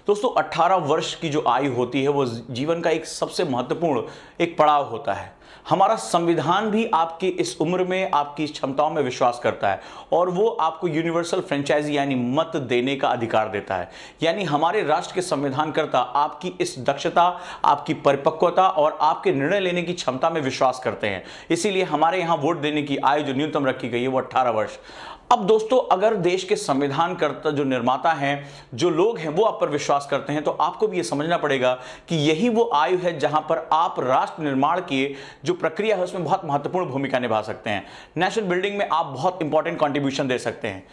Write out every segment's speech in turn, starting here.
दोस्तों 18 वर्ष की जो आयु होती है वो जीवन का एक सबसे महत्वपूर्ण एक पड़ाव होता है। हमारा संविधान भी आपकी इस उम्र में आपकी क्षमताओं में विश्वास करता है और वो आपको यूनिवर्सल फ्रेंचाइजी यानी मत देने का अधिकार देता है। यानी हमारे राष्ट्र के संविधानकर्ता आपकी इस दक्षता, आपकी परिपक्वता और आपके निर्णय लेने की क्षमता में विश्वास करते हैं। इसीलिए हमारे यहाँ वोट देने की आयु जो न्यूनतम रखी गई है वो 18 वर्ष। अब दोस्तों अगर देश के संविधानकर्ता जो निर्माता हैं, जो लोग हैं, वो आप पर विश्वास करते हैं तो आपको भी ये समझना पड़ेगा कि यही वो आयु है जहां पर आप राष्ट्र निर्माण की जो प्रक्रिया है उसमें बहुत महत्वपूर्ण भूमिका निभा सकते हैं। नेशनल बिल्डिंग में आप बहुत इंपॉर्टेंट कंट्रीब्यूशन दे सकते हैं।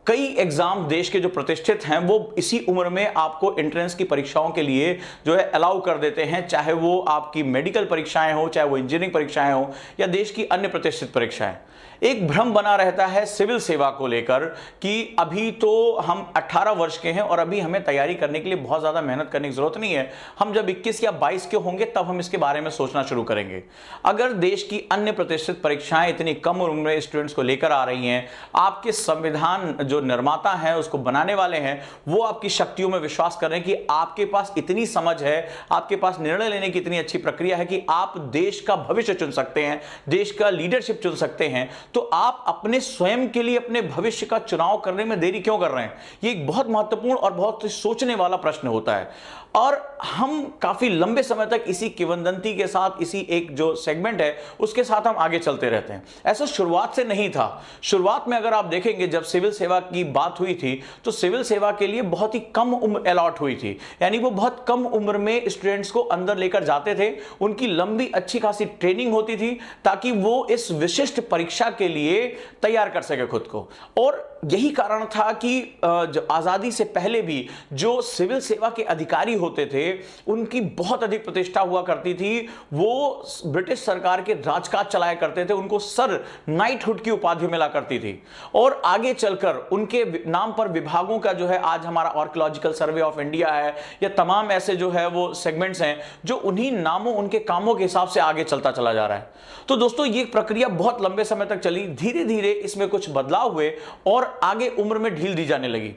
कई एग्जाम देश के जो प्रतिष्ठित हैं वो इसी उम्र में आपको एंट्रेंस की परीक्षाओं के लिए जो है अलाउ कर देते हैं, चाहे वो आपकी मेडिकल परीक्षाएं हो, चाहे वो इंजीनियरिंग परीक्षाएं हो या देश की अन्य प्रतिष्ठित परीक्षाएं। एक भ्रम बना रहता है सिविल सेवा को लेकर कि अभी तो हम 18 वर्ष के हैं और अभी हमें तैयारी करने के लिए बहुत ज़्यादा मेहनत करने की ज़रूरत नहीं है, हम जब 21 या 22 के होंगे तब हम इसके बारे में सोचना शुरू करेंगे। अगर देश की अन्य प्रतिष्ठित परीक्षाएं इतनी कम उम्र में स्टूडेंट्स को लेकर आ रही हैं, आपके संविधान जो निर्माता हैं, उसको बनाने वाले हैं, वो आपकी शक्तियों में विश्वास कर रहे हैं कि आपके पास इतनी समझ है, आपके पास निर्णय लेने की इतनी अच्छी प्रक्रिया है कि आप देश का भविष्य चुन सकते हैं, देश का लीडरशिप चुन सकते हैं, तो आप अपने स्वयं के लिए अपने भविष्य का चुनाव करने में देरी क्यों कर रहे हैं? ये एक बहुत महत्वपूर्ण और बहुत सोचने वाला प्रश्न होता है। और हम काफी लंबे समय तक इसी किंवदंती के साथ, इसी एक जो सेगमेंट है उसके साथ हम आगे चलते रहते हैं। ऐसा शुरुआत से नहीं था। शुरुआत में अगर आप देखेंगे जब सिविल सेवा की बात हुई थी तो सिविल सेवा के लिए बहुत ही कम उम्र अलॉट हुई थी, यानी वो बहुत कम उम्र में स्टूडेंट्स को अंदर लेकर जाते थे। उनकी लंबी अच्छी खासी ट्रेनिंग होती थी ताकि वो इस विशिष्ट परीक्षा के लिए तैयार कर सके खुद को। और यही कारण था कि जो आजादी से पहले भी जो सिविल सेवा के अधिकारी होते थे उनकी बहुत अधिक प्रतिष्ठा हुआ करती थी। वो ब्रिटिश सरकार के राजकाज चलाया करते थे, उनको सर नाइटहुड की उपाधि मिला करती थी। और आगे चलकर उनके नाम पर विभागों का जो है आज हमारा आर्कियोलॉजिकल सर्वे ऑफ इंडिया है या तमाम ऐसे जो है वो सेगमेंट्स हैं जो उन्हीं नामों, उनके कामों के हिसाब से आगे चलता चला जा रहा है। तो दोस्तों ये प्रक्रिया बहुत लंबे समय तक चली, धीरे धीरे इसमें कुछ बदलाव हुए और आगे उम्र में ढील दी जाने लगी।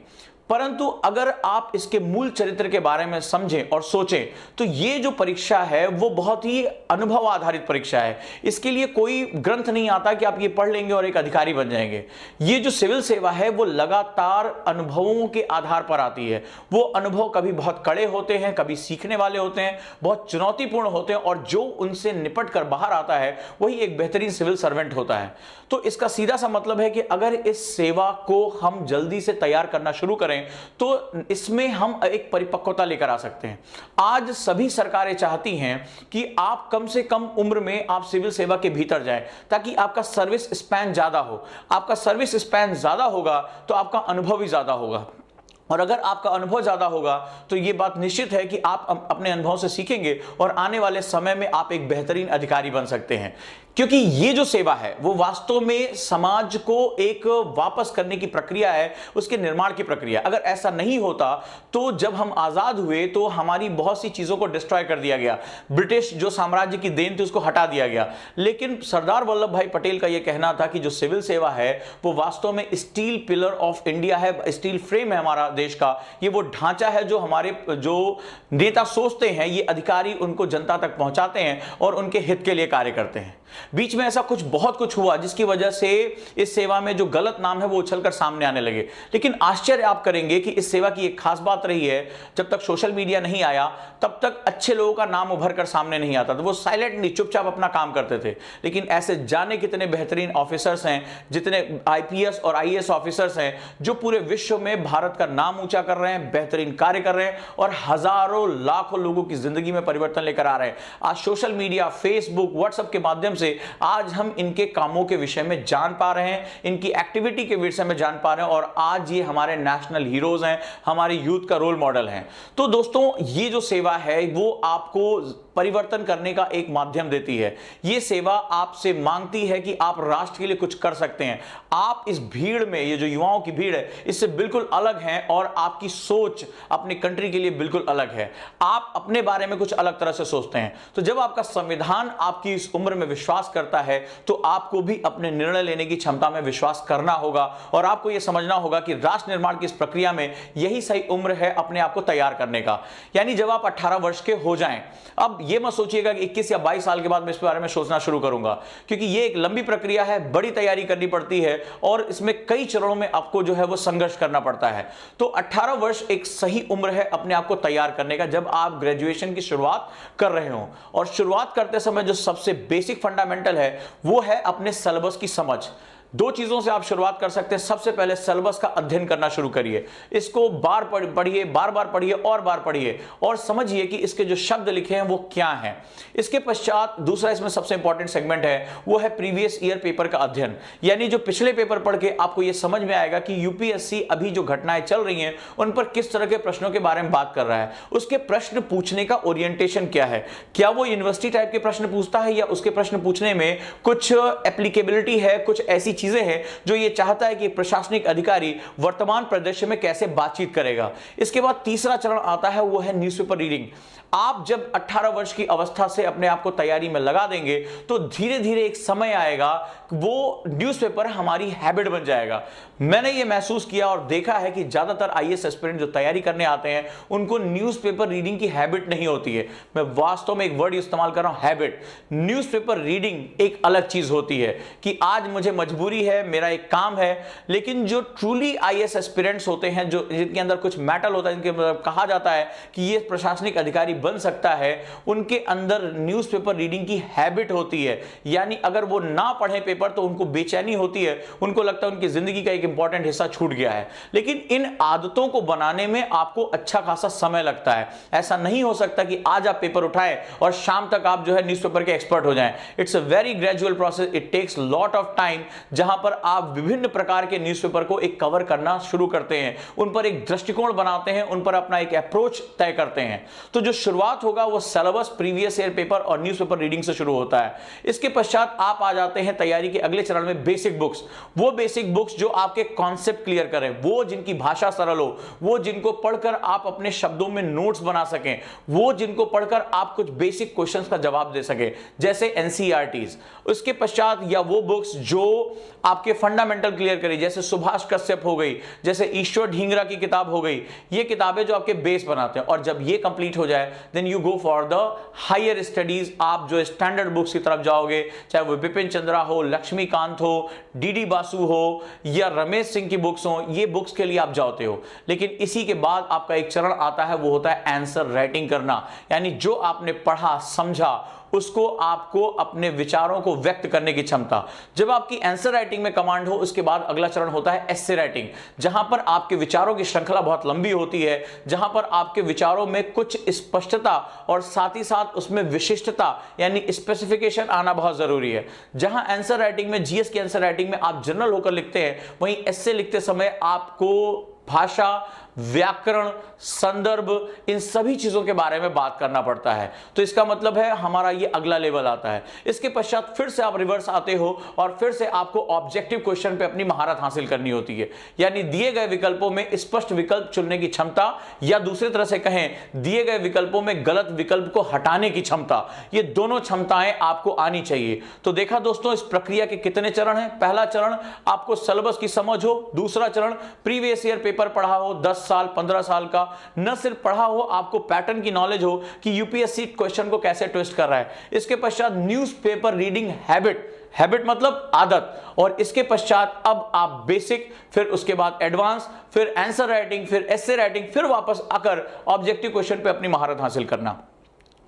परंतु अगर आप इसके मूल चरित्र के बारे में समझें और सोचें तो ये जो परीक्षा है वो बहुत ही अनुभव आधारित परीक्षा है। इसके लिए कोई ग्रंथ नहीं आता कि आप ये पढ़ लेंगे और एक अधिकारी बन जाएंगे। ये जो सिविल सेवा है वो लगातार अनुभवों के आधार पर आती है। वो अनुभव कभी बहुत कड़े होते हैं, कभी सीखने वाले होते हैं, बहुत चुनौतीपूर्ण होते हैं, और जो उनसे निपट कर बाहर आता है वही एक बेहतरीन सिविल सर्वेंट होता है। तो इसका सीधा सा मतलब है कि अगर इस सेवा को हम जल्दी से तैयार करना शुरू करें तो इसमें हम एक परिपक्वता लेकर आ सकते हैं। आज सभी सरकारें चाहती हैं कि आप कम से कम उम्र में आप सिविल सेवा के भीतर जाएं ताकि आपका सर्विस स्पैन ज्यादा हो। आपका सर्विस स्पैन ज्यादा होगा तो आपका अनुभव भी ज्यादा होगा, और अगर आपका अनुभव ज्यादा होगा तो यह बात निश्चित है कि आप अपने अनुभव से सीखेंगे और आने वाले समय में आप एक बेहतरीन अधिकारी बन सकते हैं। क्योंकि ये जो सेवा है वो वास्तव में समाज को एक वापस करने की प्रक्रिया है, उसके निर्माण की प्रक्रिया। अगर ऐसा नहीं होता तो जब हम आजाद हुए तो हमारी बहुत सी चीजों को डिस्ट्रॉय कर दिया गया, ब्रिटिश जो साम्राज्य की देन थी उसको हटा दिया गया। लेकिन सरदार वल्लभ भाई पटेल का यह कहना था कि जो सिविल सेवा है वो वास्तव में स्टील पिलर ऑफ इंडिया है, स्टील फ्रेम है हमारा देश का। ये वो ढांचा है जो हमारे जो नेता सोचते हैं, ये अधिकारी उनको जनता तक पहुंचाते हैं और उनके हित के लिए कार्य करते हैं। बीच में ऐसा बहुत कुछ हुआ जिसकी वजह से इस सेवा में जो गलत नाम है वो उछलकर सामने आने लगे। लेकिन आश्चर्य आप करेंगे कि इस सेवा की एक खास बात रही है, जब तक सोशल मीडिया नहीं आया तब तक अच्छे लोगों का नाम उभर कर सामने नहीं आता था। वो साइलेंटली चुपचाप अपना काम करते थे। लेकिन ऐसे जाने कितने बेहतरीन ऑफिसर्स हैं, जितने आईपीएस और आईएएस ऑफिसर्स हैं जो पूरे विश्व में भारत का नाम ऊंचा कर रहे हैं, बेहतरीन कार्य कर रहे हैं और हजारों लाखों लोगों की जिंदगी में परिवर्तन लेकर आ रहे हैं। आज सोशल मीडिया, फेसबुक, व्हाट्सएप के माध्यम से आज हम इनके कामों के विषय में जान पा रहे हैं, इनकी एक्टिविटी के विषय में जान पा रहे हैं, और आज ये हमारे नेशनल हीरोज हैं, हमारे यूथ का रोल मॉडल हैं। तो दोस्तों ये जो सेवा है वो आपको परिवर्तन करने का एक माध्यम देती है। यह सेवा आपसे मांगती है कि आप राष्ट्र के लिए कुछ कर सकते हैं। आप इस भीड़ में, ये जो युवाओं की भीड़ है, इससे बिल्कुल अलग हैं और आपकी सोच अपने कंट्री के लिए बिल्कुल अलग है। आप अपने बारे में कुछ अलग तरह से सोचते हैं। तो जब आपका संविधान आपकी इस उम्र में विश्वास करता है तो आपको भी अपने निर्णय लेने की क्षमता में विश्वास करना होगा और आपको यह समझना होगा कि राष्ट्र निर्माण की इस प्रक्रिया में यही सही उम्र है अपने आप को तैयार करने का। यानी जब आप 18 वर्ष के हो जाएं, अब यह मत सोचिएगा कि 21 या 22 साल के बाद मैं इस बारे में सोचना शुरू करूंगा, क्योंकि यह एक लंबी प्रक्रिया है, बड़ी तैयारी करनी पड़ती है और इसमें कई चरणों में आपको जो है वो संघर्ष करना पड़ता है। तो 18 वर्ष एक सही उम्र है अपने आप को तैयार करने का, जब आप ग्रेजुएशन की शुरुआत कर रहे हो। और शुरुआत करते समय जो सबसे बेसिक फंडामेंटल है वो है अपने सिलेबस की समझ। दो चीजों से आप शुरुआत कर सकते हैं। सबसे पहले सिलेबस का अध्ययन करना शुरू करिए, इसको बार पढ़िए, बार बार पढ़िए और बार पढ़िए और समझिए कि इसके जो शब्द लिखे हैं वो क्या हैं। इसके पश्चात दूसरा इसमें सबसे इंपॉर्टेंट सेगमेंट है वो है प्रीवियस ईयर पेपर का अध्ययन। यानी जो पिछले पेपर पढ़ के आपको ये समझ में आएगा कि यूपीएससी अभी जो घटनाएं चल रही हैं उन पर किस तरह के प्रश्नों के बारे में बात कर रहा है, उसके प्रश्न पूछने का ओरिएंटेशन क्या है, क्या वो यूनिवर्सिटी टाइप के प्रश्न पूछता है या उसके प्रश्न पूछने में कुछ एप्लीकेबिलिटी है, कुछ ऐसी चीजें हैं जो ये चाहता है कि प्रशासनिक अधिकारी वर्तमान परिदृश्य में कैसे बातचीत करेगा। इसके बाद तीसरा चरण आता है वो है न्यूज़पेपर रीडिंग। आप जब 18 वर्ष की अवस्था से अपने आप को तैयारी में लगा देंगे तो धीरे धीरे एक समय आएगा वो न्यूज़पेपर हमारी हैबिट बन जाएगा। मैंने ये महसूस किया और देखा है कि ज्यादातर आईएएस एस्पिरेंट जो तैयारी करने आते हैं उनको न्यूज़पेपर रीडिंग की हैबिट नहीं होती है। मैं वास्तव में एक वर्ड इस्तेमाल कर रहा हूं, हैबिट। न्यूज़पेपर रीडिंग एक अलग चीज होती है कि आज मुझे मजबूरी है, मेरा एक काम है, लेकिन जो ट्रूली आईएएस एस्पिरेंट्स होते हैं, जो जिनके अंदर कुछ मेटल होता है, जिनके कहा जाता है कि ये प्रशासनिक अधिकारी बन सकता है, उनके अंदर न्यूज़पेपर रीडिंग की हैबिट होती है। यानी अगर वो ना पढ़े पेपर तो उनको बेचैनी होती है, उनको लगता है उनकी जिंदगी का एक इंपॉर्टेंट हिस्सा छूट गया है। लेकिन इन आदतों को बनाने में आपको अच्छा खासा समय लगता है। ऐसा नहीं हो सकता कि आज आप पेपर उठाएं और शाम तक आप जो है न्यूज़पेपर के एक्सपर्ट हो जाएं। It's a very gradual process, it takes lot of time, जहां पर आप विभिन्न प्रकार के न्यूज़पेपर को एक कवर करना शुरू करते हैं, उन पर एक दृष्टिकोण बनाते हैं, उन पर अपना एक अप्रोच तय करते हैं। तो जो शुरुआत होगा वो सिलेबस, प्रीवियस ईयर पेपर और न्यूज़पेपर रीडिंग से शुरू होता है। इसके पश्चात आप आ जाते हैं तैयारी के अगले चरण में, बेसिक बुक्स। वो बेसिक बुक्स जो आपके कॉन्सेप्ट क्लियर करें, वो जिनकी भाषा सरल हो, वो जिनको पढ़कर आप अपने शब्दों में नोट्स बना सकें, वो जिनको पढ़कर आप कुछ बेसिक क्वेश्चंस का जवाब दे सकें, जैसे एनसीईआरटीज। उसके पश्चात या वो बुक्स जो आपके फंडामेंटल क्लियर करें, जैसे सुभाष कश्यप हो गई, जैसे ईश्वर ढींगरा की किताब हो गई। ये किताबें जो आपके बेस बनाते हैं। और जब ये कंप्लीट हो जाए then you go for the higher studies. आप जो स्टैंडर्ड बुक्स की तरफ जाओगे, चाहे वो बिपिन चंद्रा हो, लक्ष्मीकांत हो, डीडी बासु हो या रमेश सिंह की बुक्स हो, ये बुक्स के लिए आप जाते हो। लेकिन इसी के बाद आपका एक चरण आता है, वो होता है आंसर राइटिंग करना। यानी जो आपने पढ़ा समझा उसको आपको अपने विचारों को व्यक्त करने की क्षमता। जब आपकी आंसर राइटिंग में कमांड हो, उसके बाद अगला चरण होता है एस्से राइटिंग, जहां पर आपके विचारों की श्रृंखला बहुत लंबी होती है, जहां पर आपके विचारों में कुछ स्पष्टता और साथ ही साथ उसमें विशिष्टता यानी स्पेसिफिकेशन आना बहुत जरूरी है। जहां आंसर राइटिंग में, जीएस की आंसर राइटिंग में आप जनरल होकर लिखते हैं, वहीं एस्से लिखते समय आपको भाषा, व्याकरण, संदर्भ, इन सभी चीजों के बारे में बात करना पड़ता है। तो इसका मतलब है हमारा ये अगला लेवल आता है। इसके पश्चात फिर से आप रिवर्स आते हो और फिर से आपको ऑब्जेक्टिव क्वेश्चन पे अपनी महारत हासिल करनी होती है। यानी दिए गए विकल्पों में स्पष्ट विकल्प चुनने की क्षमता, या दूसरी तरह से कहें दिए गए विकल्पों में गलत विकल्प को हटाने की क्षमता। ये दोनों क्षमताएं आपको आनी चाहिए। तो देखा दोस्तों, इस प्रक्रिया के कितने चरण हैं। पहला चरण आपको सिलेबस की समझ हो, दूसरा चरण प्रीवियस ईयर पेपर पढ़ा हो, 10 साल 15 साल का, न सिर्फ पढ़ा हो, आपको पैटर्न की नॉलेज हो कि यूपीएससी क्वेश्चन को कैसे ट्विस्ट कर रहा है। इसके पश्चात न्यूज़पेपर रीडिंग हैबिट, हैबिट मतलब आदत, और इसके पश्चात अब आप बेसिक, फिर उसके बाद एडवांस, फिर आंसर राइटिंग, फिर एस्से राइटिंग, फिर वापस आकर ऑब्जेक्टिव क्वेश्चन पे अपनी महारत हासिल करना।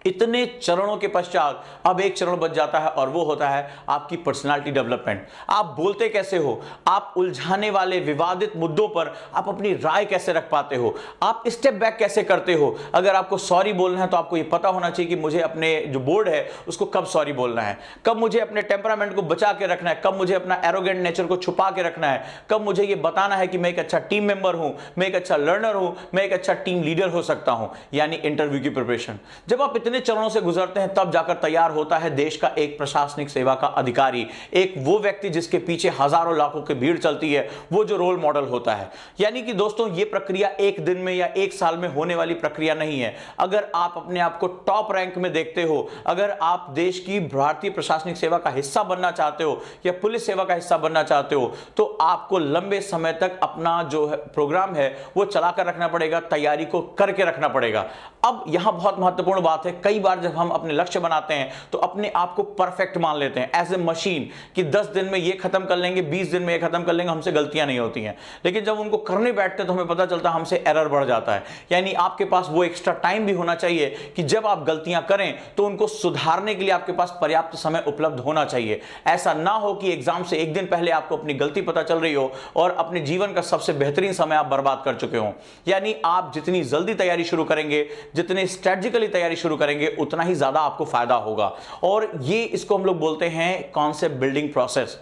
इतने चरणों के पश्चात अब एक चरण बच जाता है और वो होता है आपकी पर्सनालिटी डेवलपमेंट। आप बोलते कैसे हो, आप उलझाने वाले विवादित मुद्दों पर आप अपनी राय कैसे रख पाते हो, आप स्टेप बैक कैसे करते हो। अगर आपको सॉरी बोलना है तो आपको ये पता होना चाहिए कि मुझे अपने जो बोर्ड है उसको कब सॉरी बोलना है, कब मुझे अपने टेम्परामेंट को बचा के रखना है, कब मुझे अपना एरोगेंट नेचर को छुपा के रखना है, कब मुझे ये बताना है कि मैं एक अच्छा टीम मेंबर हूं, मैं एक अच्छा लर्नर हूं, मैं एक अच्छा टीम लीडर हो सकता हूं। यानी इंटरव्यू की प्रिपरेशन। जब आप इतने कितने चरणों से गुजरते हैं, तब जाकर तैयार होता है देश का एक प्रशासनिक सेवा का अधिकारी, एक वो व्यक्ति जिसके पीछे हजारों लाखों की भीड़ चलती है, वो जो रोल मॉडल होता है। यानी कि दोस्तों ये प्रक्रिया एक दिन में या एक साल में होने वाली प्रक्रिया नहीं है। अगर आप अपने आप को टॉप रैंक में देखते हो, अगर आप देश की भारतीय प्रशासनिक सेवा का हिस्सा बनना चाहते हो या पुलिस सेवा का हिस्सा बनना चाहते हो, तो आपको लंबे समय तक अपना जो प्रोग्राम है वो चलाकर रखना पड़ेगा, तैयारी को करके रखना पड़ेगा। अब यहां बहुत महत्वपूर्ण बात है, कई बार जब हम अपने लक्ष्य बनाते हैं तो अपने आप को परफेक्ट मान लेते हैं एज ए मशीन कि 10 दिन में ये खत्म कर लेंगे, 20 दिन में ये खत्म कर लेंगे, हमसे गलतियां नहीं होती हैं। लेकिन जब उनको करने बैठते हैं तो हमें पता चलता है हमसे एरर बढ़ जाता है। यानी आपके पास वो एक्स्ट्रा टाइम भी होना चाहिए कि जब आप गलतियां करें तो उनको सुधारने के लिए आपके पास पर्याप्त समय उपलब्ध होना चाहिए। ऐसा ना हो कि एग्जाम से एक दिन पहले आपको अपनी गलती पता चल रही हो और अपने जीवन का सबसे बेहतरीन समय आप बर्बाद कर चुके हो। यानी आप जितनी जल्दी तैयारी शुरू करेंगे, जितने स्ट्रेटेजिकली तैयारी शुरू करेंगे, उतना ही ज्यादा आपको फायदा होगा। और ये इसको हम लोग बोलते हैं कॉन्सेप्ट बिल्डिंग प्रोसेस।